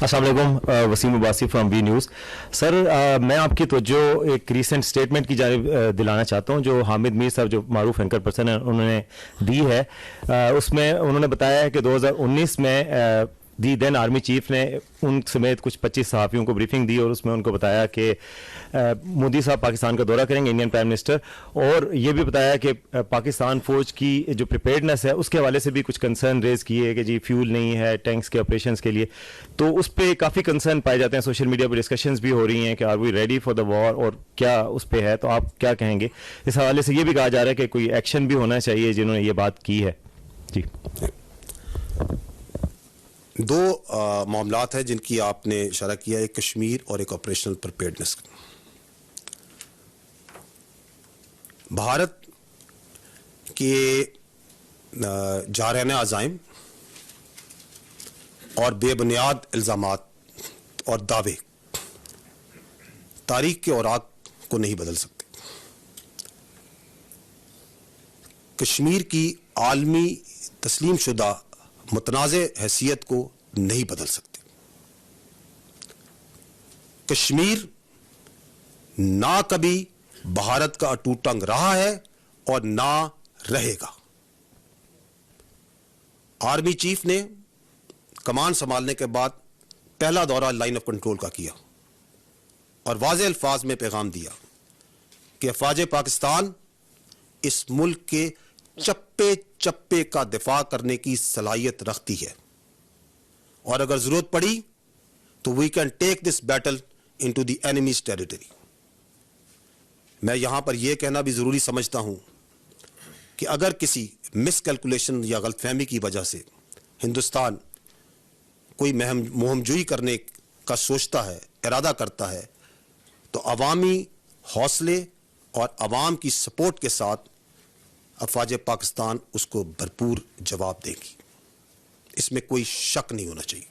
अस्सलाम वालेकुम, Waseem Abbasi from V News. Sir, मैं आपकी तवज्जो एक रीसेंट स्टेटमेंट की जानिब दिलाना चाहता हूं जो हामिद मीर साहब, जो मारूफ एंकर पर्सन है, उन्होंने दी है। उसमें उन्होंने बताया है कि 2019 में दी देन आर्मी चीफ ने उन समेत कुछ 25 सहाफ़ियों को ब्रीफिंग दी और उसमें उनको बताया कि मोदी साहब पाकिस्तान का दौरा करेंगे, इंडियन प्राइम मिनिस्टर, और ये भी बताया कि पाकिस्तान फौज की जो प्रिपेयर्डनेस है उसके हवाले से भी कुछ कंसर्न रेज किए कि जी फ्यूल नहीं है टैंक्स के ऑपरेशंस के लिए। तो उस पर काफ़ी कंसर्न पाए जाते हैं, सोशल मीडिया पर डिस्कशंस भी हो रही हैं कि are we ready for the war, और क्या उस पर है, तो आप क्या कहेंगे? इस हवाले से ये भी कहा जा रहा है कि कोई एक्शन भी होना चाहिए जिन्होंने ये बात की है। जी, दो मामलात हैं जिनकी आपने इशारा किया, एक कश्मीर और एक ऑपरेशनल प्रिपेयर्डनेस। भारत के जारहाना अज़ाइम और बेबुनियाद इल्ज़ामात और दावे तारीख के औराक को नहीं बदल सकते। कश्मीर की आलमी तस्लीम शुदा मुतनाज़े हैसियत को नहीं बदल सकते। कश्मीर ना कभी भारत का अटूट अंग रहा है और ना रहेगा। आर्मी चीफ ने कमान संभालने के बाद पहला दौरा लाइन ऑफ कंट्रोल का किया और वाज़ेह अल्फाज में पैगाम दिया कि अफवाज पाकिस्तान इस मुल्क के चप्पे चप्पे का दिफा करने की सलाहियत रखती है और अगर जरूरत पड़ी तो we can take this battle into the enemies territory. मैं यहां पर यह कहना भी जरूरी समझता हूं कि अगर किसी मिसकैलकुलेशन या गलतफहमी की वजह से हिंदुस्तान कोई मुहिमजुई करने का सोचता है, इरादा करता है, तो अवामी हौसले और अवाम की सपोर्ट के साथ अफवाज पाकिस्तान उसको भरपूर जवाब देगी। इसमें कोई शक नहीं होना चाहिए।